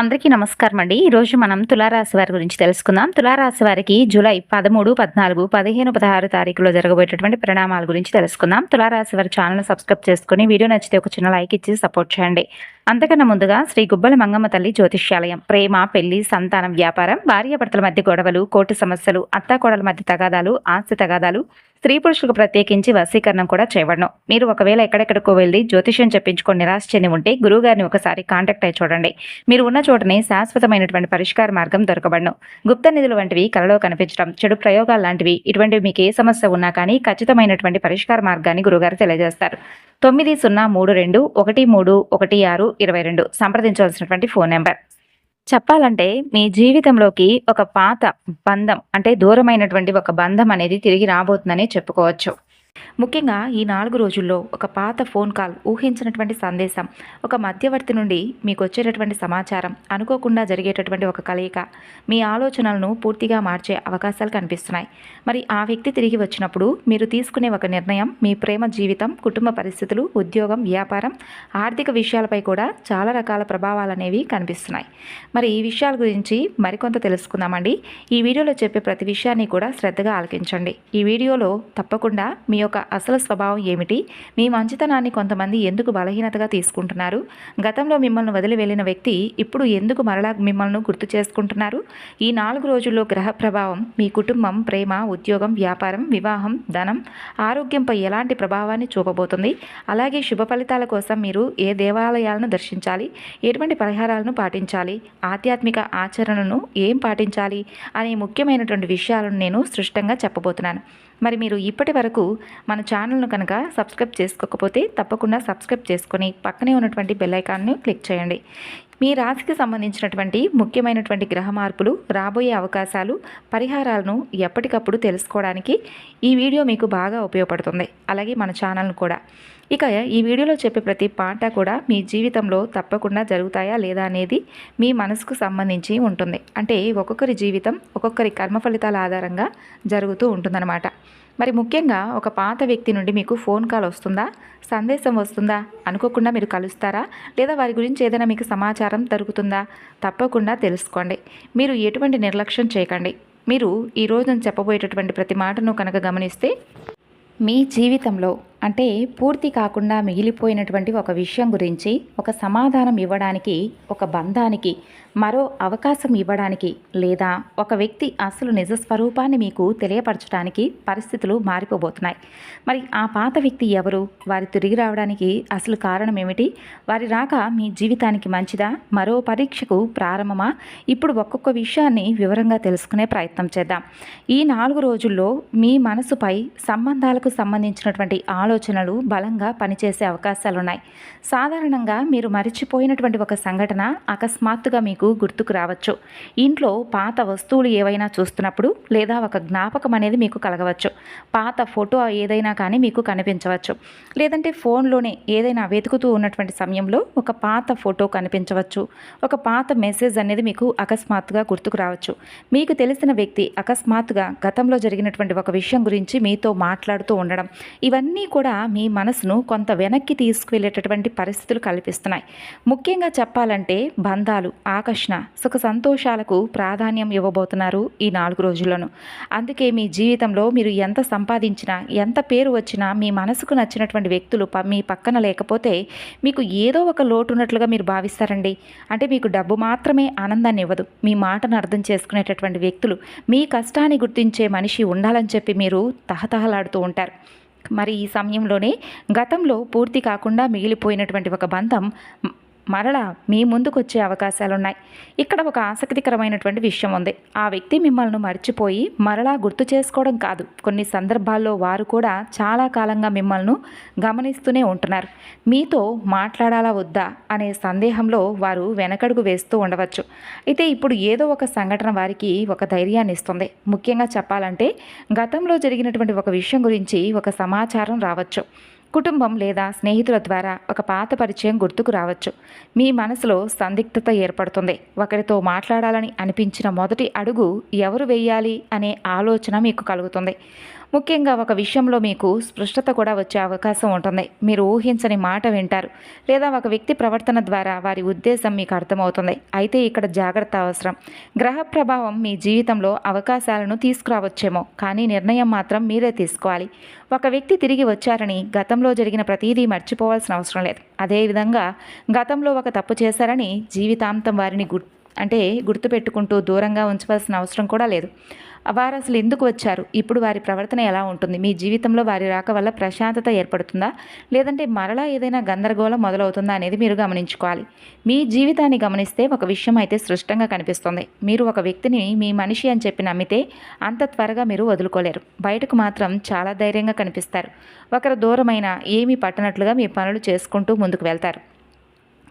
అందరికీ నమస్కారం అండి. ఈరోజు మనం తులారాశి వారి గురించి తెలుసుకుందాం. తులారాశి వారికి జూలై 13, 14, 15, 16 తారీఖులో జరగబోయేటటువంటి పరిణామాల గురించి తెలుసుకుందాం. తులారాశి వారి ఛానల్ సబ్స్క్రైబ్ చేసుకుని వీడియో నచ్చితే ఒక చిన్న లైక్ ఇచ్చి సపోర్ట్ చేయండి. అంతకన్నా ముందుగా శ్రీ గుబ్బల మంగమ్మ తల్లి జ్యోతిష్యాలయం ప్రేమ, పెళ్లి, సంతానం, వ్యాపారం, భార్యాభర్తల మధ్య గొడవలు, కోర్టు సమస్యలు, అత్తాకోడల మధ్య తగాదాలు, ఆస్తి తగాదాలు, స్త్రీ పురుషులకు ప్రత్యేకించి వశీకరణం కూడా చేయబడను. మీరు ఒకవేళ ఎక్కడెక్కడికో వెళ్ళి జ్యోతిష్యం చెప్పించుకొని నిరాశ చెంది ఉంటే గురువుగారిని ఒకసారి కాంటాక్ట్ అయి చూడండి. మీరు ఉన్న చోటనే శాశ్వతమైనటువంటి పరిష్కార మార్గం దొరకబడను. గుప్త నిధులు వంటివి కలలో కనిపించడం, చెడు ప్రయోగాలు లాంటివి ఇటువంటివి మీకు ఏ సమస్య ఉన్నా కానీ ఖచ్చితమైనటువంటి పరిష్కార మార్గాన్ని గురువుగారు తెలియజేస్తారు. 9032131622 సంప్రదించవలసినటువంటి ఫోన్ నెంబర్. చెప్పాలంటే మీ జీవితంలోకి ఒక పాత బంధం అంటే దూరమైనటువంటి ఒక బంధం అనేది తిరిగి రాబోతుందని చెప్పుకోవచ్చు. ముఖ్యంగా ఈ 4 రోజుల్లో ఒక పాత ఫోన్ కాల్, ఊహించినటువంటి సందేశం, ఒక మధ్యవర్తి నుండి మీకు వచ్చేటటువంటి సమాచారం, అనుకోకుండా జరిగేటటువంటి ఒక కలయిక మీ ఆలోచనలను పూర్తిగా మార్చే అవకాశాలు కనిపిస్తున్నాయి. మరి ఆ వ్యక్తి తిరిగి వచ్చినప్పుడు మీరు తీసుకునే ఒక నిర్ణయం మీ ప్రేమ జీవితం, కుటుంబ పరిస్థితులు, ఉద్యోగం, వ్యాపారం, ఆర్థిక విషయాలపై కూడా చాలా రకాల ప్రభావాలు అనేవి కనిపిస్తున్నాయి. మరి ఈ విషయాల గురించి మరికొంత తెలుసుకుందామండి. ఈ వీడియోలో చెప్పే ప్రతి విషయాన్ని కూడా శ్రద్ధగా ఆలకించండి. ఈ వీడియోలో తప్పకుండా మీ యొక్క అసలు స్వభావం ఏమిటి, మీ మంచితనాన్ని కొంతమంది ఎందుకు బలహీనతగా తీసుకుంటున్నారు, గతంలో మిమ్మల్ని వదిలి వెళ్ళిన వ్యక్తి ఇప్పుడు ఎందుకు మరలా మిమ్మల్ని గుర్తు చేసుకుంటున్నారు, ఈ 4 రోజుల్లో గ్రహ ప్రభావం మీ కుటుంబం, ప్రేమ, ఉద్యోగం, వ్యాపారం, వివాహం, ధనం, ఆరోగ్యంపై ఎలాంటి ప్రభావాన్ని చూపబోతుంది, అలాగే శుభ ఫలితాల కోసం మీరు ఏ దేవాలయాలను దర్శించాలి, ఎటువంటి పరిహారాలను పాటించాలి, ఆధ్యాత్మిక ఆచరణను ఏం పాటించాలి అనే ముఖ్యమైనటువంటి విషయాలను నేను స్పష్టంగా చెప్పబోతున్నాను. మరి మీరు ఇప్పటి వరకు మన ఛానల్ను కనుక సబ్స్క్రైబ్ చేసుకోకపోతే తప్పకుండా సబ్స్క్రైబ్ చేసుకొని పక్కనే ఉన్నటువంటి బెల్ ఐకాన్ను క్లిక్ చేయండి. మీ రాశికి సంబంధించినటువంటి ముఖ్యమైనటువంటి గ్రహ మార్పులు, రాబోయే అవకాశాలు, పరిహారాలను ఎప్పటికప్పుడు తెలుసుకోవడానికి ఈ వీడియో మీకు బాగా ఉపయోగపడుతుంది. అలాగే మన ఛానల్ను కూడా. ఇక ఈ వీడియోలో చెప్పే ప్రతి పాట కూడా మీ జీవితంలో తప్పకుండా జరుగుతాయా లేదా అనేది మీ మనసుకు సంబంధించి ఉంటుంది. అంటే ఒక్కొక్కరి జీవితం ఒక్కొక్కరి కర్మ ఫలితాల ఆధారంగా జరుగుతూ ఉంటుందన్నమాట. మరి ముఖ్యంగా ఒక పాత వ్యక్తి నుండి మీకు ఫోన్ కాల్ వస్తుందా, సందేశం వస్తుందా, అనుకోకుండా మీరు కలుస్తారా, లేదా వారి గురించి ఏదైనా మీకు సమాచారం దొరుకుతుందా, తప్పకుండా తెలుసుకోండి. మీరు ఎటువంటి నిర్లక్ష్యం చేయకండి. మీరు ఈరోజు నేను చెప్పబోయేటటువంటి ప్రతి మాటను కనుక గమనిస్తే మీ జీవితంలో అంటే పూర్తి కాకుండా మిగిలిపోయినటువంటి ఒక విషయం గురించి ఒక సమాధానం ఇవ్వడానికి, ఒక బంధానికి మరో అవకాశం ఇవ్వడానికి, లేదా ఒక వ్యక్తి అసలు నిజ స్వరూపాన్ని మీకు తెలియపరచడానికి పరిస్థితులు మారిపోబోతున్నాయి. మరి ఆ పాత వ్యక్తి ఎవరు, వారి తిరిగి రావడానికి అసలు కారణం ఏమిటి, వారి రాక మీ జీవితానికి మంచిదా, మరో పరీక్షకు ప్రారంభమా, ఇప్పుడు ఒక్కొక్క విషయాన్ని వివరంగా తెలుసుకునే ప్రయత్నం చేద్దాం. ఈ 4 రోజుల్లో మీ మనసుపై సంబంధాలకు సంబంధించినటువంటి ఆలోచనలు బలంగా పనిచేసే అవకాశాలున్నాయి. సాధారణంగా మీరు మరిచిపోయినటువంటి ఒక సంఘటన అకస్మాత్తుగా మీకు గుర్తుకు రావచ్చు. ఇంట్లో పాత వస్తువులు ఏవైనా చూస్తున్నప్పుడు, లేదా ఒక జ్ఞాపకం అనేది మీకు కలగవచ్చు. పాత ఫోటో ఏదైనా కానీ మీకు కనిపించవచ్చు. లేదంటే ఫోన్లోనే ఏదైనా వెతుకుతూ ఉన్నటువంటి సమయంలో ఒక పాత ఫోటో కనిపించవచ్చు. ఒక పాత మెసేజ్ అనేది మీకు అకస్మాత్తుగా గుర్తుకు రావచ్చు. మీకు తెలిసిన వ్యక్తి అకస్మాత్తుగా గతంలో జరిగినటువంటి ఒక విషయం గురించి మీతో మాట్లాడుతూ ఉండడం, ఇవన్నీ కూడా మీ మనసును కొంత వెనక్కి తీసుకువెళ్ళేటటువంటి పరిస్థితులు కల్పిస్తున్నాయి. ముఖ్యంగా చెప్పాలంటే బంధాలు, ఆకర్షణ, సుఖ సంతోషాలకు ప్రాధాన్యం ఇవ్వబోతున్నారు ఈ 4 రోజుల్లోనూ. అందుకే మీ జీవితంలో మీరు ఎంత సంపాదించినా, ఎంత పేరు వచ్చినా, మీ మనసుకు నచ్చినటువంటి వ్యక్తులు మీ పక్కన లేకపోతే మీకు ఏదో ఒక లోటు ఉన్నట్లుగా మీరు భావిస్తారండి. అంటే మీకు డబ్బు మాత్రమే ఆనందాన్ని ఇవ్వదు. మీ మాటను అర్థం చేసుకునేటటువంటి వ్యక్తులు, మీ కష్టాన్ని గుర్తించే మనిషి ఉండాలని చెప్పి మీరు తహతహలాడుతూ ఉంటారు. మరి ఈ సమయంలోనే గతంలో పూర్తి కాకుండా మిగిలిపోయినటువంటి ఒక బంధం మరలా మీ ముందుకు వచ్చే అవకాశాలున్నాయి. ఇక్కడ ఒక ఆసక్తికరమైనటువంటి విషయం ఉంది. ఆ వ్యక్తి మిమ్మల్ని మర్చిపోయి మరలా గుర్తు చేసుకోవడం కాదు, కొన్ని సందర్భాల్లో వారు కూడా చాలా కాలంగా మిమ్మల్ని గమనిస్తూనే ఉంటున్నారు. మీతో మాట్లాడాలా వద్దా అనే సందేహంలో వారు వెనకడుగు వేస్తూ ఉండవచ్చు. అయితే ఇప్పుడు ఏదో ఒక సంఘటన వారికి ఒక ధైర్యాన్ని ఇస్తుంది. ముఖ్యంగా చెప్పాలంటే గతంలో జరిగినటువంటి ఒక విషయం గురించి ఒక సమాచారం రావచ్చు. కుటుంబం లేదా స్నేహితుల ద్వారా ఒక పాత పరిచయం గుర్తుకు రావచ్చు. మీ మనసులో సందిగ్ధత ఏర్పడుతుంది. ఒకరితో మాట్లాడాలని అనిపించిన మొదటి అడుగు ఎవరు వేయాలి అనే ఆలోచన మీకు కలుగుతుంది. ముఖ్యంగా ఒక విషయంలో మీకు స్పష్టత కూడా వచ్చే అవకాశం ఉంటుంది. మీరు ఊహించని మాట వింటారు, లేదా ఒక వ్యక్తి ప్రవర్తన ద్వారా వారి ఉద్దేశం మీకు అర్థమవుతుంది. అయితే ఇక్కడ జాగ్రత్త అవసరం. గ్రహ ప్రభావం మీ జీవితంలో అవకాశాలను తీసుకురావచ్చేమో, కానీ నిర్ణయం మాత్రం మీరే తీసుకోవాలి. ఒక వ్యక్తి తిరిగి వచ్చారని గతంలో జరిగిన ప్రతీదీ మర్చిపోవాల్సిన అవసరం లేదు. అదేవిధంగా గతంలో ఒక తప్పు చేశారని జీవితాంతం వారిని గుర్తుపెట్టుకుంటూ దూరంగా ఉంచవలసిన అవసరం కూడా లేదు. వారు అసలు ఎందుకు వచ్చారు, ఇప్పుడు వారి ప్రవర్తన ఎలా ఉంటుంది, మీ జీవితంలో వారి రాక వల్ల ప్రశాంతత ఏర్పడుతుందా, లేదంటే మరలా ఏదైనా గందరగోళం మొదలవుతుందా అనేది మీరు గమనించుకోవాలి. మీ జీవితాన్ని గమనిస్తే ఒక విషయం అయితే స్పష్టంగా కనిపిస్తుంది. మీరు ఒక వ్యక్తిని మీ మనిషి అని చెప్పి నమ్మితే అంత త్వరగా మీరు వదులుకోలేరు. బయటకు మాత్రం చాలా ధైర్యంగా కనిపిస్తారు. ఒకరు దూరమైన ఏమీ పట్టనట్లుగా మీ పనులు చేసుకుంటూ ముందుకు వెళ్తారు.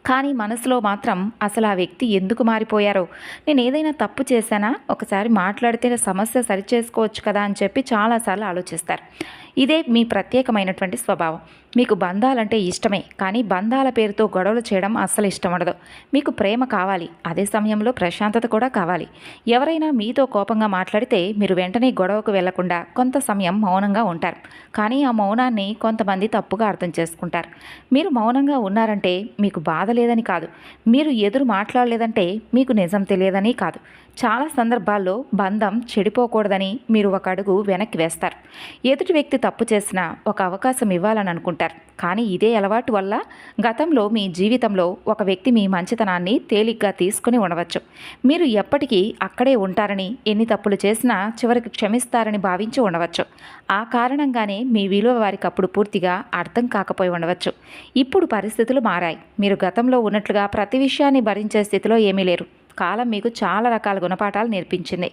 కానీ మనసులో మాత్రం అసలు ఆ వ్యక్తి ఎందుకు మారిపోయారో, నేను ఏదైనా తప్పు చేశానా, ఒకసారి మాట్లాడితే సమస్య సరిచేసుకోవచ్చు కదా అని చెప్పి చాలాసార్లు ఆలోచిస్తారు. ఇదే మీ ప్రత్యేకమైనటువంటి స్వభావం. మీకు బంధాలంటే ఇష్టమే, కానీ బంధాల పేరుతో గొడవలు చేయడం అస్సలు ఇష్టం ఉండదు. మీకు ప్రేమ కావాలి, అదే సమయంలో ప్రశాంతత కూడా కావాలి. ఎవరైనా మీతో కోపంగా మాట్లాడితే మీరు వెంటనే గొడవకు వెళ్లకుండా కొంత సమయం మౌనంగా ఉంటారు. కానీ ఆ మౌనాన్ని కొంతమంది తప్పుగా అర్థం చేసుకుంటారు. మీరు మౌనంగా ఉన్నారంటే మీకు బాధ లేదని కాదు, మీరు ఎదురు మాట్లాడలేదంటే మీకు నిజం తెలియదని కాదు. చాలా సందర్భాల్లో బంధం చెడిపోకూడదని మీరు ఒక అడుగు వెనక్కి వేస్తారు. ఎదుటి వ్యక్తి తప్పు చేసినా ఒక అవకాశం ఇవ్వాలని అనుకుంటారు. కానీ ఇదే అలవాటు వల్ల గతంలో మీ జీవితంలో ఒక వ్యక్తి మీ మంచితనాన్ని తేలిగ్గా తీసుకుని ఉండవచ్చు. మీరు ఎప్పటికీ అక్కడే ఉంటారని, ఎన్ని తప్పులు చేసినా చివరికి క్షమిస్తారని భావించి ఉండవచ్చు. ఆ కారణంగానే మీ విలువ వారికి అప్పుడు పూర్తిగా అర్థం కాకపోయి ఉండవచ్చు. ఇప్పుడు పరిస్థితులు మారాయి. మీరు గతంలో ఉన్నట్లుగా ప్రతి విషయాన్ని భరించే స్థితిలో ఏమీ లేరు. కాలం మీకు చాలా రకాల గుణపాఠాలు నేర్పించింది.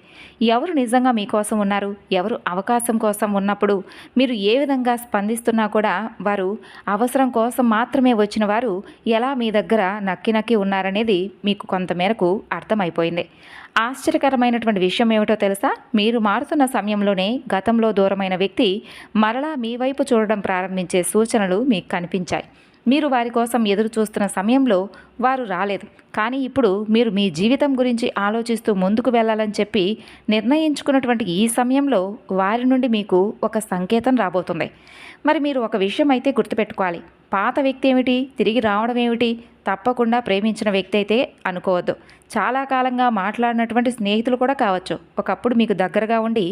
ఎవరు నిజంగా మీకోసం ఉన్నారు, ఎవరు అవకాశం కోసం ఉన్నప్పుడు మీరు ఏ విధంగా స్పందిస్తున్నా కూడా వారు అవసరం కోసం మాత్రమే వచ్చిన వారు ఎలా మీ దగ్గర నక్కి ఉన్నారనేది మీకు కొంతమేరకు అర్థమైపోయింది. ఆశ్చర్యకరమైనటువంటి విషయం ఏమిటో తెలుసా, మీరు మారుతున్న సమయంలోనే గతంలో దూరమైన వ్యక్తి మరలా మీ వైపు చూడడం ప్రారంభించే సూచనలు మీకు కనిపించాయి. మీరు వారి కోసం ఎదురు చూస్తున్న సమయంలో వారు రాలేదు. కానీ ఇప్పుడు మీరు మీ జీవితం గురించి ఆలోచిస్తూ ముందుకు వెళ్ళాలని చెప్పి నిర్ణయించుకున్నటువంటి ఈ సమయంలో వారి నుండి మీకు ఒక సంకేతం రాబోతుంది. మరి మీరు ఒక విషయం అయితే గుర్తుపెట్టుకోవాలి. పాత వ్యక్తి ఏమిటి, తిరిగి రావడం ఏమిటి, తప్పకుండా ప్రేమించిన వ్యక్తి అయితే అనుకోవద్దు. చాలా కాలంగా మాట్లాడినటువంటి స్నేహితులు కూడా కావచ్చు. ఒకప్పుడు మీకు దగ్గరగా ఉండి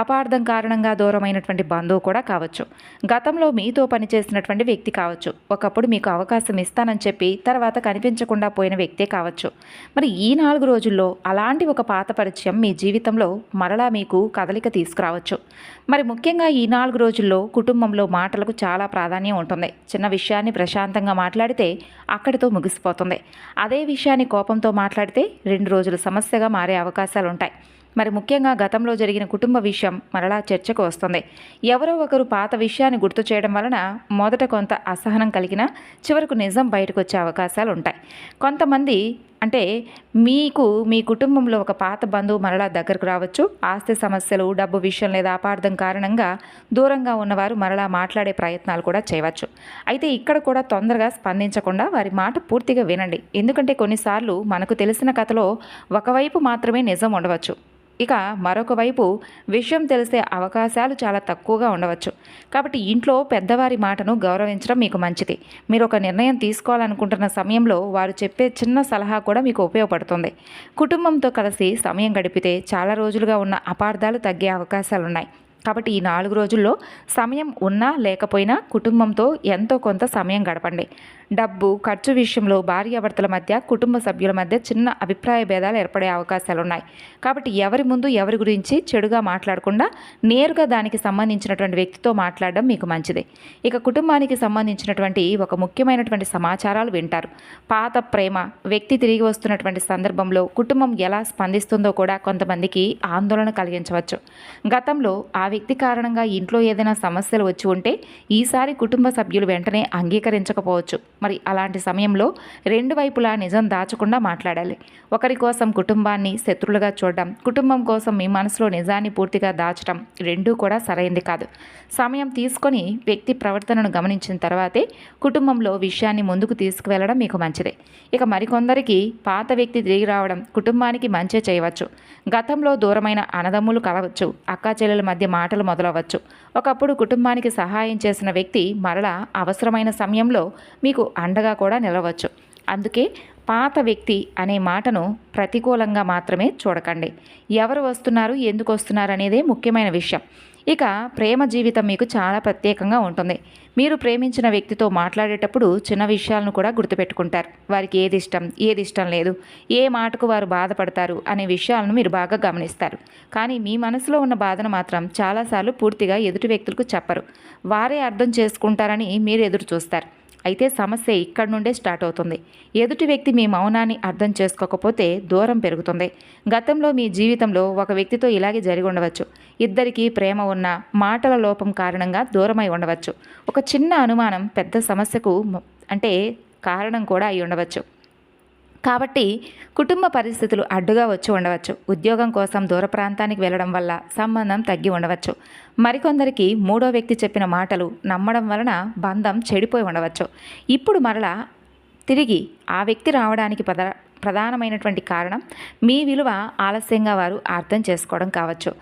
అపార్థం కారణంగా దూరమైనటువంటి బంధువు కూడా కావచ్చు. గతంలో మీతో పనిచేసినటువంటి వ్యక్తి కావచ్చు. ఒకప్పుడు మీకు అవకాశం ఇస్తానని చెప్పి తర్వాత కనిపించకుండా పోయిన వ్యక్తే కావచ్చు. మరి ఈ 4 రోజుల్లో అలాంటి ఒక పాత పరిచయం మీ జీవితంలో మరలా మీకు కదలిక తీసుకురావచ్చు. మరి ముఖ్యంగా ఈ 4 రోజుల్లో కుటుంబంలో మాటలకు చాలా ప్రాధాన్యం ఉంటుంది. చిన్న విషయాన్ని ప్రశాంతంగా మాట్లాడితే అక్కడితో ముగిసిపోతుంది. అదే విషయాన్ని కోపంతో మాట్లాడితే 2 రోజులు సమస్యగా మారే అవకాశాలుంటాయి. మరి ముఖ్యంగా గతంలో జరిగిన కుటుంబ విషయం మరలా చర్చకు వస్తుంది. ఎవరో ఒకరు పాత విషయాన్ని గుర్తు చేయడం వలన మొదట కొంత అసహనం కలిగినా చివరకు నిజం బయటకు వచ్చే అవకాశాలు ఉంటాయి. కొంతమంది మీకు మీ కుటుంబంలో ఒక పాత బంధువు మరలా దగ్గరకు రావచ్చు. ఆస్తి సమస్యలు, డబ్బు విషయం లేదా అపార్థం కారణంగా దూరంగా ఉన్నవారు మరలా మాట్లాడే ప్రయత్నాలు కూడా చేయవచ్చు. అయితే ఇక్కడ కూడా తొందరగా స్పందించకుండా వారి మాట పూర్తిగా వినండి. ఎందుకంటే కొన్నిసార్లు మనకు తెలిసిన కథలో ఒకవైపు మాత్రమే నిజం ఉండవచ్చు, ఇక మరొక వైపు విషయం తెలిసే అవకాశాలు చాలా తక్కువగా ఉండవచ్చు. కాబట్టి ఇంట్లో పెద్దవారి మాటను గౌరవించడం మీకు మంచిది. మీరు ఒక నిర్ణయం తీసుకోవాలనుకుంటున్న సమయంలో వారు చెప్పే చిన్న సలహా కూడా మీకు ఉపయోగపడుతుంది. కుటుంబంతో కలిసి సమయం గడిపితే చాలా రోజులుగా ఉన్న అపార్థాలు తగ్గే అవకాశాలున్నాయి. కాబట్టి ఈ 4 రోజుల్లో సమయం ఉన్నా లేకపోయినా కుటుంబంతో ఎంతో కొంత సమయం గడపండి. డబ్బు ఖర్చు విషయంలో భార్యాభర్తల మధ్య, కుటుంబ సభ్యుల మధ్య చిన్న అభిప్రాయ భేదాలు ఏర్పడే అవకాశాలున్నాయి. కాబట్టి ఎవరి ముందు ఎవరి గురించి చెడుగా మాట్లాడకుండా నేరుగా దానికి సంబంధించినటువంటి వ్యక్తితో మాట్లాడడం మీకు మంచిది. ఇక కుటుంబానికి సంబంధించినటువంటి ఒక ముఖ్యమైనటువంటి సమాచారాలు వింటారు. పాత ప్రేమ వ్యక్తి తిరిగి వస్తున్నటువంటి సందర్భంలో కుటుంబం ఎలా స్పందిస్తుందో కూడా కొంతమందికి ఆందోళన కలిగించవచ్చు. గతంలో ఆ వ్యక్తి కారణంగా ఇంట్లో ఏదైనా సమస్యలు వచ్చి ఉంటే ఈసారి కుటుంబ సభ్యులు వెంటనే అంగీకరించకపోవచ్చు. మరి అలాంటి సమయంలో రెండు వైపులా నిజం దాచకుండా మాట్లాడాలి. ఒకరి కోసం కుటుంబాన్ని శత్రులుగా చూడడం, కుటుంబం కోసం మీ మనసులో నిజాన్ని పూర్తిగా దాచడం రెండూ కూడా సరైంది కాదు. సమయం తీసుకొని వ్యక్తి ప్రవర్తనను గమనించిన తర్వాతే కుటుంబంలో విషయాన్ని ముందుకు తీసుకువెళ్ళడం మీకు మంచిదే. ఇక మరికొందరికి పాత వ్యక్తి తిరిగి రావడం కుటుంబానికి మంచి చేయవచ్చు. గతంలో దూరమైన అన్నదమ్ములు కలవచ్చు, అక్కా చెల్లెల మధ్య మాటలు మొదలవచ్చు. ఒకప్పుడు కుటుంబానికి సహాయం చేసిన వ్యక్తి మరలా అవసరమైన సమయంలో మీకు అండగా కూడా నిలవచ్చు. అందుకే పాత వ్యక్తి అనే మాటను ప్రతికూలంగా మాత్రమే చూడకండి. ఎవరు వస్తున్నారు, ఎందుకు వస్తున్నారు అనేదే ముఖ్యమైన విషయం. ఇక ప్రేమ జీవితం మీకు చాలా ప్రత్యేకంగా ఉంటుంది. మీరు ప్రేమించిన వ్యక్తితో మాట్లాడేటప్పుడు చిన్న విషయాలను కూడా గుర్తుపెట్టుకుంటారు. వారికి ఏది ఇష్టం లేదు, ఏ మాటకు వారు బాధపడతారు అనే విషయాలను మీరు బాగా గమనిస్తారు. కానీ మీ మనసులో ఉన్న బాధను మాత్రం చాలాసార్లు పూర్తిగా ఎదుటి వ్యక్తులకు చెప్పరు. వారే అర్థం చేసుకుంటారని మీరు ఎదురు చూస్తారు. అయితే సమస్య ఇక్కడి నుండే స్టార్ట్ అవుతుంది. ఎదుటి వ్యక్తి మీ మౌనాన్ని అర్థం చేసుకోకపోతే దూరం పెరుగుతుంది. గతంలో మీ జీవితంలో ఒక వ్యక్తితో ఇలాగే జరిగి ఉండవచ్చు. ఇద్దరికీ ప్రేమ ఉన్న మాటల లోపం కారణంగా దూరమై ఉండవచ్చు. ఒక చిన్న అనుమానం పెద్ద సమస్యకు కారణం కూడా అయి ఉండవచ్చు. కాబట్టి కుటుంబ పరిస్థితులు అడ్డుగా వచ్చి ఉండవచ్చు. ఉద్యోగం కోసం దూర ప్రాంతానికి వెళ్ళడం వల్ల సంబంధం తగ్గి ఉండవచ్చు. మరికొందరికి మూడో వ్యక్తి చెప్పిన మాటలు నమ్మడం వలన బంధం చెడిపోయి ఉండవచ్చు. ఇప్పుడు మరలా తిరిగి ఆ వ్యక్తి రావడానికి ప్రధానమైనటువంటి కారణం మీ విలువ ఆలస్యంగా వారు అర్థం చేసుకోవడం కావచ్చు.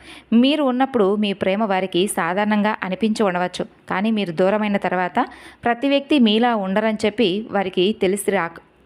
మీరు ఉన్నప్పుడు మీ ప్రేమ వారికి సాధారణంగా అనిపించి ఉండవచ్చు. కానీ మీరు దూరమైన తర్వాత ప్రతి వ్యక్తి మీలా ఉండరని చెప్పి వారికి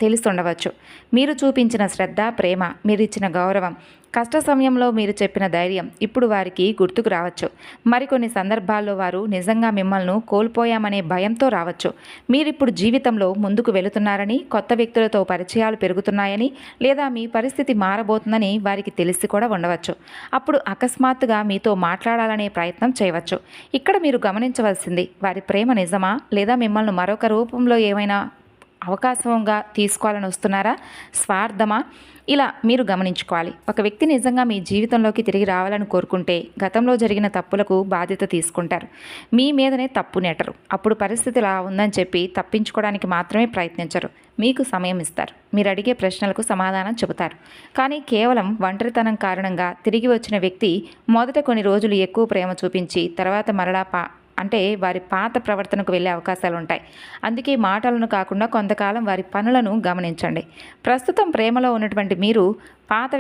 తెలుస్తుండవచ్చు. మీరు చూపించిన శ్రద్ధ, ప్రేమ, మీరిచ్చిన గౌరవం, కష్ట సమయంలో మీరు చెప్పిన ధైర్యం ఇప్పుడు వారికి గుర్తుకు రావచ్చు. మరికొన్ని సందర్భాల్లో వారు నిజంగా మిమ్మల్ని కోల్పోయామనే భయంతో రావచ్చు. మీరిప్పుడు జీవితంలో ముందుకు వెళుతున్నారని, కొత్త వ్యక్తులతో పరిచయాలు పెరుగుతున్నాయని, లేదా మీ పరిస్థితి మారబోతుందని వారికి తెలిసి కూడా ఉండవచ్చు. అప్పుడు అకస్మాత్తుగా మీతో మాట్లాడాలనే ప్రయత్నం చేయవచ్చు. ఇక్కడ మీరు గమనించవలసింది వారి ప్రేమ నిజమా, లేదా మిమ్మల్ని మరొక రూపంలో ఏమైనా అవకాశంగా తీసుకోవాలని వస్తున్నారా, స్వార్థమా, ఇలా మీరు గమనించుకోవాలి. ఒక వ్యక్తి నిజంగా మీ జీవితంలోకి తిరిగి రావాలని కోరుకుంటే గతంలో జరిగిన తప్పులకు బాధ్యత తీసుకుంటారు. మీ మీదనే తప్పు నెట్టరు. అప్పుడు పరిస్థితి ఇలా ఉందని చెప్పి తప్పించుకోవడానికి మాత్రమే ప్రయత్నించరు. మీకు సమయం ఇస్తారు. మీరు అడిగే ప్రశ్నలకు సమాధానం చెబుతారు. కానీ కేవలం ఒంటరితనం కారణంగా తిరిగి వచ్చిన వ్యక్తి మొదట కొన్ని రోజులు ఎక్కువ ప్రేమ చూపించి తర్వాత మరలా వారి పాత ప్రవర్తనకు వెళ్ళే అవకాశాలు ఉంటాయి. అందుకే మాటలను కాకుండా కొంతకాలం వారి పనులను గమనించండి. ప్రస్తుతం ప్రేమలో ఉన్నటువంటి మీరు పాత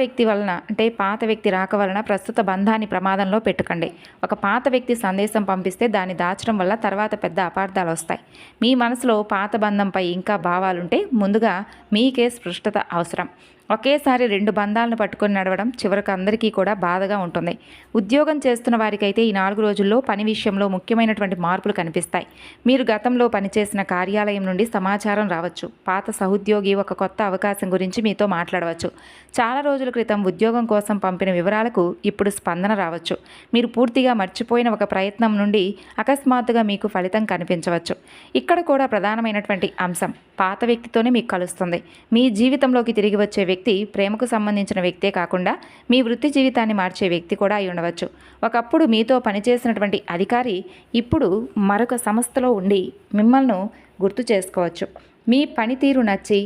వ్యక్తి రాక వలన ప్రస్తుత బంధాన్ని ప్రమాదంలో పెట్టుకండి. ఒక పాత వ్యక్తి సందేశం పంపిస్తే దాన్ని దాచడం వల్ల తర్వాత పెద్ద అపార్థాలు వస్తాయి. మీ మనసులో పాత బంధంపై ఇంకా భావాలుంటే ముందుగా మీకే స్పష్టత అవసరం. ఒకేసారి రెండు బంధాలను పట్టుకొని నడవడం చివరికి అందరికీ కూడా బాధగా ఉంటుంది. ఉద్యోగం చేస్తున్న వారికైతే ఈ 4 రోజుల్లో పని విషయంలో ముఖ్యమైనటువంటి మార్పులు కనిపిస్తాయి. మీరు గతంలో పనిచేసిన కార్యాలయం నుండి సమాచారం రావచ్చు. పాత సహోద్యోగి ఒక కొత్త అవకాశం గురించి మీతో మాట్లాడవచ్చు. చాలా రోజుల క్రితం ఉద్యోగం కోసం పంపిన వివరాలకు ఇప్పుడు స్పందన రావచ్చు. మీరు పూర్తిగా మర్చిపోయిన ఒక ప్రయత్నం నుండి అకస్మాత్తుగా మీకు ఫలితం కనిపించవచ్చు. ఇక్కడ కూడా ప్రధానమైనటువంటి అంశం పాత వ్యక్తితోనే మీకు కలుస్తుంది. మీ జీవితంలోకి తిరిగి వచ్చే వ్యక్తి ప్రేమకు సంబంధించిన వ్యక్తే కాకుండా మీ వృత్తి జీవితాన్ని మార్చే వ్యక్తి కూడా అయి ఉండవచ్చు. ఒకప్పుడు మీతో పనిచేసినటువంటి అధికారి ఇప్పుడు మరొక సంస్థలో ఉండి మిమ్మల్ని గుర్తు చేసుకోవచ్చు. మీ పనితీరు నచ్చి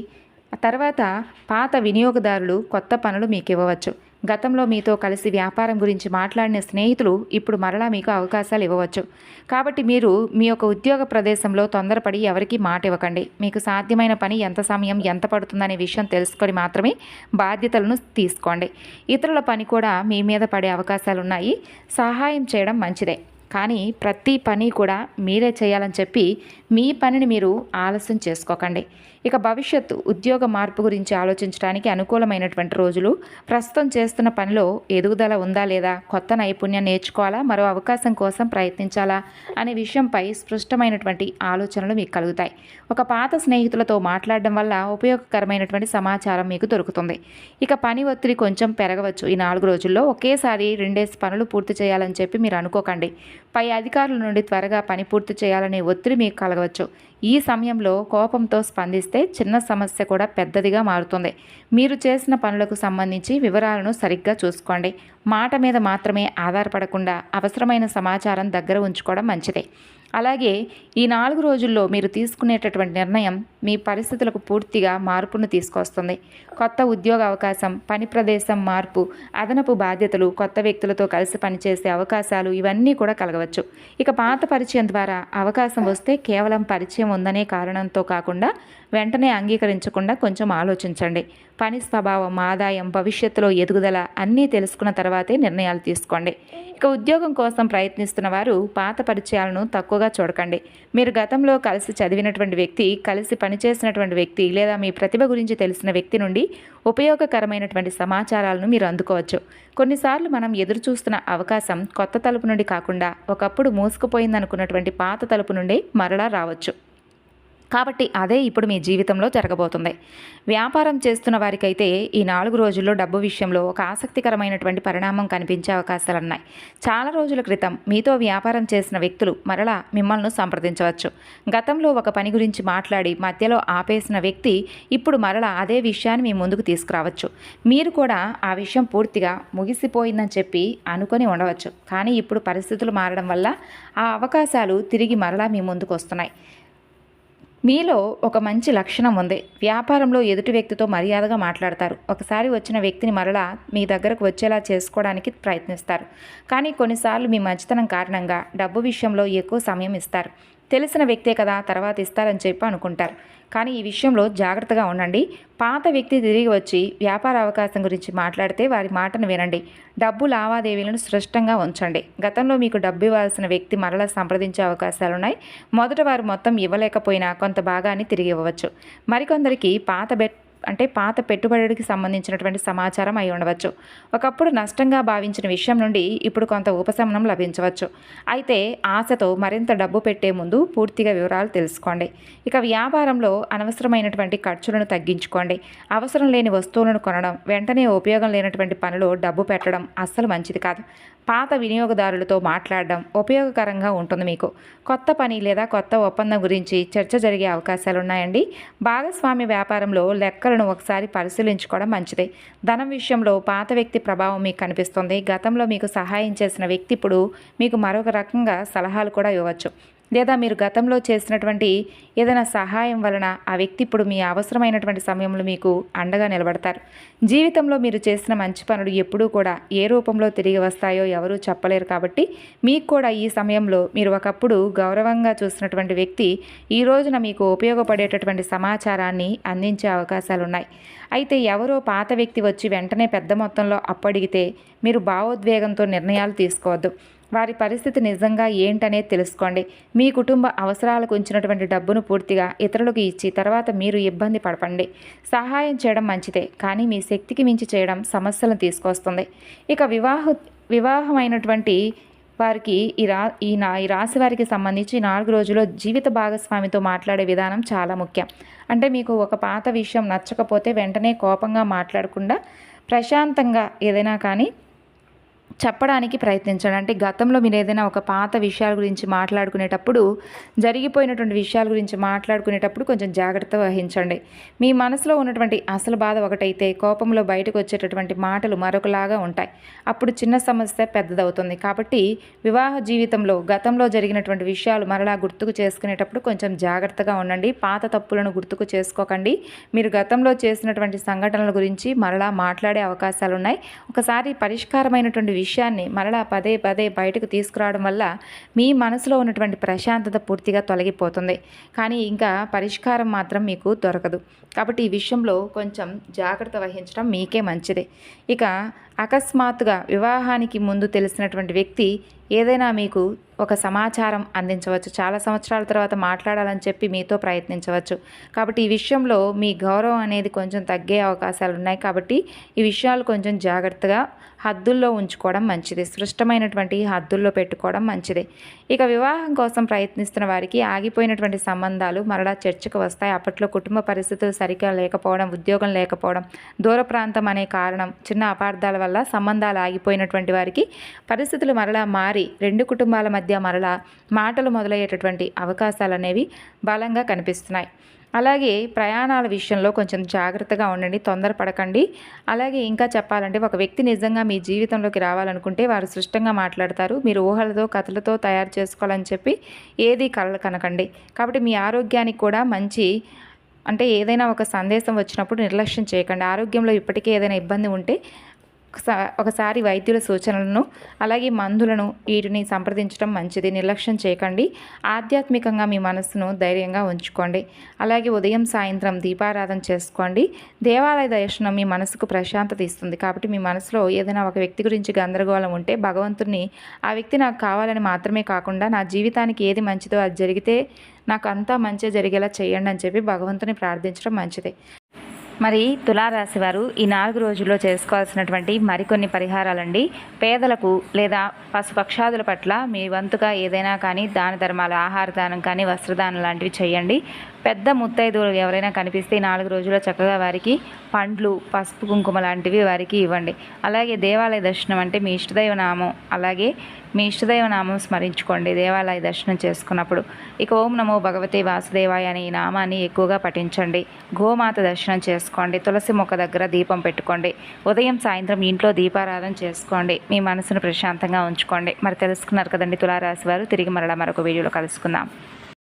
తర్వాత పాత వినియోగదారులు కొత్త పనులు మీకు ఇవ్వవచ్చు. గతంలో మీతో కలిసి వ్యాపారం గురించి మాట్లాడిన స్నేహితులు ఇప్పుడు మరలా మీకు అవకాశాలు ఇవ్వవచ్చు. కాబట్టి మీరు మీ యొక్క ఉద్యోగ ప్రదేశంలో తొందరపడి ఎవరికీ మాట ఇవ్వకండి. మీకు సాధ్యమైన పని ఎంత సమయం ఎంత పడుతుందనే విషయం తెలుసుకొని మాత్రమే బాధ్యతలను తీసుకోండి. ఇతరుల పని కూడా మీ మీద పడే అవకాశాలు ఉన్నాయి. సహాయం చేయడం మంచిదే, కానీ ప్రతి పని కూడా మీరే చేయాలని చెప్పి మీ పనిని మీరు ఆలస్యం చేసుకోకండి. ఇక భవిష్యత్తు ఉద్యోగ మార్పు గురించి ఆలోచించడానికి అనుకూలమైనటువంటి రోజులు. ప్రస్తుతం చేస్తున్న పనిలో ఎదుగుదల ఉందా లేదా, కొత్త నైపుణ్యం నేర్చుకోవాలా, మరో అవకాశం కోసం ప్రయత్నించాలా అనే విషయంపై స్పష్టమైనటువంటి ఆలోచనలు మీకు కలుగుతాయి. ఒక పాత స్నేహితులతో మాట్లాడడం వల్ల ఉపయోగకరమైనటువంటి సమాచారం మీకు దొరుకుతుంది. ఇక పని ఒత్తిడి కొంచెం పెరగవచ్చు. ఈ 4 రోజుల్లో ఒకేసారి 2 పనులు పూర్తి చేయాలని చెప్పి మీరు అనుకోకండి. పై అధికారుల నుండి త్వరగా పని పూర్తి చేయాలనే ఒత్తిడి మీకు కలగవచ్చు. ఈ సమయంలో కోపంతో స్పందిస్తే చిన్న సమస్య కూడా పెద్దదిగా మారుతుంది. మీరు చేసిన పనులకు సంబంధించి వివరాలను సరిగ్గా చూసుకోండి. మాట మీద మాత్రమే ఆధారపడకుండా అవసరమైన సమాచారం దగ్గర ఉంచుకోవడం మంచిదే. అలాగే ఈ 4 రోజుల్లో మీరు తీసుకునేటటువంటి నిర్ణయం మీ పరిస్థితులకు పూర్తిగా మార్పును తీసుకొస్తుంది. కొత్త ఉద్యోగ అవకాశం, పని ప్రదేశం మార్పు, అదనపు బాధ్యతలు, కొత్త వ్యక్తులతో కలిసి పనిచేసే అవకాశాలు ఇవన్నీ కూడా కలగవచ్చు. ఇక పాత పరిచయం ద్వారా అవకాశం వస్తే కేవలం పరిచయం ఉందనే కారణంతో కాకుండా వెంటనే అంగీకరించకుండా కొంచెం ఆలోచించండి. పని స్వభావం, ఆదాయం, భవిష్యత్తులో ఎదుగుదల అన్నీ తెలుసుకున్న తర్వాతే నిర్ణయాలు తీసుకోండి. ఇక ఉద్యోగం కోసం ప్రయత్నిస్తున్న వారు పాత పరిచయాలను తక్కువగా చూడకండి. మీరు గతంలో కలిసి చదివినటువంటి వ్యక్తి, కలిసి పనిచేసినటువంటి వ్యక్తి లేదా మీ ప్రతిభ గురించి తెలిసిన వ్యక్తి నుండి ఉపయోగకరమైనటువంటి సమాచారాలను మీరు అందుకోవచ్చు. కొన్నిసార్లు మనం ఎదురు చూస్తున్న అవకాశం కొత్త తలుపు నుండి కాకుండా ఒకప్పుడు మూసుకుపోయిందనుకున్నటువంటి పాత తలుపు నుండి మరలా రావచ్చు. కాబట్టి అదే ఇప్పుడు మీ జీవితంలో జరగబోతుంది. వ్యాపారం చేస్తున్న వారికైతే ఈ 4 రోజుల్లో డబ్బు విషయంలో ఒక ఆసక్తికరమైనటువంటి పరిణామం కనిపించే అవకాశాలున్నాయి. చాలా రోజుల క్రితం మీతో వ్యాపారం చేసిన వ్యక్తులు మరలా మిమ్మల్ని సంప్రదించవచ్చు. గతంలో ఒక పని గురించి మాట్లాడి మధ్యలో ఆపేసిన వ్యక్తి ఇప్పుడు మరలా అదే విషయాన్ని మీ ముందుకు తీసుకురావచ్చు. మీరు కూడా ఆ విషయం పూర్తిగా ముగిసిపోయిందని చెప్పి అనుకొని ఉండవచ్చు. కానీ ఇప్పుడు పరిస్థితులు మారడం వల్ల ఆ అవకాశాలు తిరిగి మరలా మీ ముందుకు వస్తున్నాయి. మీలో ఒక మంచి లక్షణం ఉంది. వ్యాపారంలో ఎదుటి వ్యక్తితో మర్యాదగా మాట్లాడతారు. ఒకసారి వచ్చిన వ్యక్తిని మరలా మీ దగ్గరకు వచ్చేలా చేసుకోవడానికి ప్రయత్నిస్తారు. కానీ కొన్నిసార్లు మీ మంచితనం కారణంగా డబ్బు విషయంలో ఎక్కువ సమయం ఇస్తారు. తెలిసిన వ్యక్తే కదా తర్వాత ఇస్తారని చెప్పి అనుకుంటారు. కానీ ఈ విషయంలో జాగ్రత్తగా ఉండండి. పాత వ్యక్తి తిరిగి వచ్చి వ్యాపార అవకాశం గురించి మాట్లాడితే వారి మాటను వినండి. డబ్బు లావాదేవీలను స్పష్టంగా ఉంచండి. గతంలో మీకు డబ్బు ఇవ్వాల్సిన వ్యక్తి మరలా సంప్రదించే అవకాశాలున్నాయి. మొదట వారు మొత్తం ఇవ్వలేకపోయినా కొంత భాగాన్ని తిరిగి ఇవ్వవచ్చు. మరికొందరికి పాత పెట్టుబడికి సంబంధించినటువంటి సమాచారం అయి ఉండవచ్చు. ఒకప్పుడు నష్టంగా భావించిన విషయం నుండి ఇప్పుడు కొంత ఉపశమనం లభించవచ్చు. అయితే ఆశతో మరింత డబ్బు పెట్టే ముందు పూర్తిగా వివరాలు తెలుసుకోండి. ఇక వ్యాపారంలో అనవసరమైనటువంటి ఖర్చులను తగ్గించుకోండి. అవసరం లేని వస్తువులను కొనడం, వెంటనే ఉపయోగం లేనటువంటి పనిలో డబ్బు పెట్టడం అస్సలు మంచిది కాదు. పాత వినియోగదారులతో మాట్లాడడం ఉపయోగకరంగా ఉంటుంది. మీకు కొత్త పని లేదా కొత్త ఒప్పందం గురించి చర్చ జరిగే అవకాశాలు ఉన్నాయండి. భాగస్వామ్య వ్యాపారంలో లెక్కలను ఒకసారి పరిశీలించుకోవడం మంచిదే. ధనం విషయంలో పాత వ్యక్తి ప్రభావం మీకు కనిపిస్తుంది. గతంలో మీకు సహాయం చేసిన వ్యక్తి ఇప్పుడు మీకు మరొక రకంగా సలహాలు కూడా ఇవ్వచ్చు. లేదా మీరు గతంలో చేసినటువంటి ఏదైనా సహాయం వలన ఆ వ్యక్తి ఇప్పుడు మీ అవసరమైనటువంటి సమయంలో మీకు అండగా నిలబడతారు. జీవితంలో మీరు చేసిన మంచి పనులు ఎప్పుడూ కూడా ఏ రూపంలో తిరిగి వస్తాయో ఎవరూ చెప్పలేరు. కాబట్టి మీకు కూడా ఈ సమయంలో మీరు ఒకప్పుడు గౌరవంగా చూసినటువంటి వ్యక్తి ఈ రోజున మీకు ఉపయోగపడేటటువంటి సమాచారాన్ని అందించే అవకాశాలున్నాయి. అయితే ఎవరో పాత వ్యక్తి వచ్చి వెంటనే పెద్ద మొత్తంలో అప్పు అడిగితే మీరు భావోద్వేగంతో నిర్ణయాలు తీసుకోవద్దు. వారి పరిస్థితి నిజంగా ఏంటనేది తెలుసుకోండి. మీ కుటుంబ అవసరాలకు ఉంచినటువంటి డబ్బును పూర్తిగా ఇతరులకు ఇచ్చి తర్వాత మీరు ఇబ్బంది పడకండి. సహాయం చేయడం మంచిదే, కానీ మీ శక్తికి మించి చేయడం సమస్యలను తీసుకొస్తుంది. ఇక వివాహమైనటువంటి వారికి ఈ రాశి వారికి సంబంధించి 4 రోజుల్లో జీవిత భాగస్వామితో మాట్లాడే విధానం చాలా ముఖ్యం. అంటే మీకు ఒక పాత విషయం నచ్చకపోతే వెంటనే కోపంగా మాట్లాడకుండా ప్రశాంతంగా ఏదైనా కానీ చెప్పడానికి ప్రయత్నించండి. అంటే గతంలో మీరు ఏదైనా ఒక పాత విషయాల గురించి మాట్లాడుకునేటప్పుడు, జరిగిపోయినటువంటి విషయాల గురించి మాట్లాడుకునేటప్పుడు కొంచెం జాగ్రత్త వహించండి. మీ మనసులో ఉన్నటువంటి అసలు బాధ ఒకటైతే కోపంలో బయటకు వచ్చేటటువంటి మాటలు మరొకలాగా ఉంటాయి. అప్పుడు చిన్న సమస్య పెద్దదవుతుంది. కాబట్టి వివాహ జీవితంలో గతంలో జరిగినటువంటి విషయాలు మరలా గుర్తుకు చేసుకునేటప్పుడు కొంచెం జాగ్రత్తగా ఉండండి. పాత తప్పులను గుర్తుకు చేసుకోకండి. మీరు గతంలో చేసినటువంటి సంఘటనల గురించి మరలా మాట్లాడే అవకాశాలు ఉన్నాయి. ఒకసారి పరిష్కారమైనటువంటి విషయాన్ని మరలా పదే పదే బయటకు తీసుకురావడం వల్ల మీ మనసులో ఉన్నటువంటి ప్రశాంతత పూర్తిగా తొలగిపోతుంది. కానీ ఇంకా పరిష్కారం మాత్రం మీకు దొరకదు. కాబట్టి ఈ విషయంలో కొంచెం జాగ్రత్త వహించడం మీకే మంచిది. ఇక అకస్మాత్తుగా వివాహానికి ముందు తెలిసినటువంటి వ్యక్తి ఏదైనా మీకు ఒక సమాచారం అందించవచ్చు. చాలా సంవత్సరాల తర్వాత మాట్లాడాలని చెప్పి మీతో ప్రయత్నించవచ్చు. కాబట్టి ఈ విషయంలో మీ గౌరవం అనేది కొంచెం తగ్గే అవకాశాలు ఉన్నాయి. కాబట్టి ఈ విషయాలు కొంచెం జాగ్రత్తగా హద్దుల్లో ఉంచుకోవడం మంచిది. స్పష్టమైనటువంటి హద్దుల్లో పెట్టుకోవడం మంచిది. ఇక వివాహం కోసం ప్రయత్నిస్తున్న వారికి ఆగిపోయినటువంటి సంబంధాలు మరలా చర్చకు వస్తాయి. అప్పట్లో కుటుంబ పరిస్థితులు సరిగ్గా లేకపోవడం, ఉద్యోగం లేకపోవడం, దూర ప్రాంతం అనే కారణం, చిన్న అపార్థాల వల్ల సంబంధాలు ఆగిపోయినటువంటి వారికి పరిస్థితులు మరలా మారి 2 కుటుంబాల మధ్య మరలా మాటలు మొదలయ్యేటటువంటి అవకాశాలు అనేవి బలంగా కనిపిస్తున్నాయి. అలాగే ప్రయాణాల విషయంలో కొంచెం జాగ్రత్తగా ఉండండి, తొందరపడకండి. అలాగే ఇంకా చెప్పాలంటే ఒక వ్యక్తి నిజంగా మీ జీవితంలోకి రావాలనుకుంటే వారు స్పష్టంగా మాట్లాడతారు. మీరు ఊహలతో, కథలతో తయారు చేసుకోవాలని చెప్పి ఏది కలలు కనకండి. కాబట్టి మీ ఆరోగ్యానికి కూడా మంచి అంటే ఏదైనా ఒక సందేశం వచ్చినప్పుడు నిర్లక్ష్యం చేయకండి. ఆరోగ్యంలో ఇప్పటికే ఏదైనా ఇబ్బంది ఉంటే ఒకసారి వైద్యుల సూచనలను అలాగే మందులను వీటిని సంప్రదించడం మంచిది. నిర్లక్ష్యం చేయకండి. ఆధ్యాత్మికంగా మీ మనసును ధైర్యంగా ఉంచుకోండి. అలాగే ఉదయం సాయంత్రం దీపారాధన చేసుకోండి. దేవాలయ దర్శనం మీ మనసుకు ప్రశాంతత ఇస్తుంది. కాబట్టి మీ మనసులో ఏదైనా ఒక వ్యక్తి గురించి గందరగోళం ఉంటే భగవంతుడిని ఆ వ్యక్తి నాకు కావాలని మాత్రమే కాకుండా నా జీవితానికి ఏది మంచిదో అది జరిగితే నాకు అంతా మంచిగా జరిగేలా చేయండి అని చెప్పి భగవంతుని ప్రార్థించడం మంచిది. మరి తులారాశి వారు ఈ 4 రోజుల్లో చేసుకోవాల్సినటువంటి మరికొన్ని పరిహారాలండి. పేదలకు లేదా పశుపక్షాదుల పట్ల మీ వంతుగా ఏదైనా కానీ దాన ధర్మాలు, ఆహార దానం కానీ వస్త్రదానం లాంటివి చేయండి. పెద్ద ముత్తైదువులు ఎవరైనా కనిపిస్తే 4 రోజుల్లో చక్కగా వారికి పండ్లు, పసుపు, కుంకుమ లాంటివి వారికి ఇవ్వండి. అలాగే దేవాలయ దర్శనం అంటే మీ ఇష్టదైవ నామం, అలాగే మీ ఇష్టదైవ నామం స్మరించుకోండి దేవాలయ దర్శనం చేసుకున్నప్పుడు. ఇక ఓం నమో భగవతే వాసుదేవాయ అనే ఈ నామాన్ని ఎక్కువగా పఠించండి. గోమాత దర్శనం చేసుకోండి. తులసి మొక్క దగ్గర దీపం పెట్టుకోండి. ఉదయం సాయంత్రం ఇంట్లో దీపారాధన చేసుకోండి. మీ మనసును ప్రశాంతంగా ఉంచుకోండి. మరి తెలుసుకున్నారు కదండి తులారాశి వారు. తిరిగి మరలా మరొక వీడియోలో కలుసుకుందాం.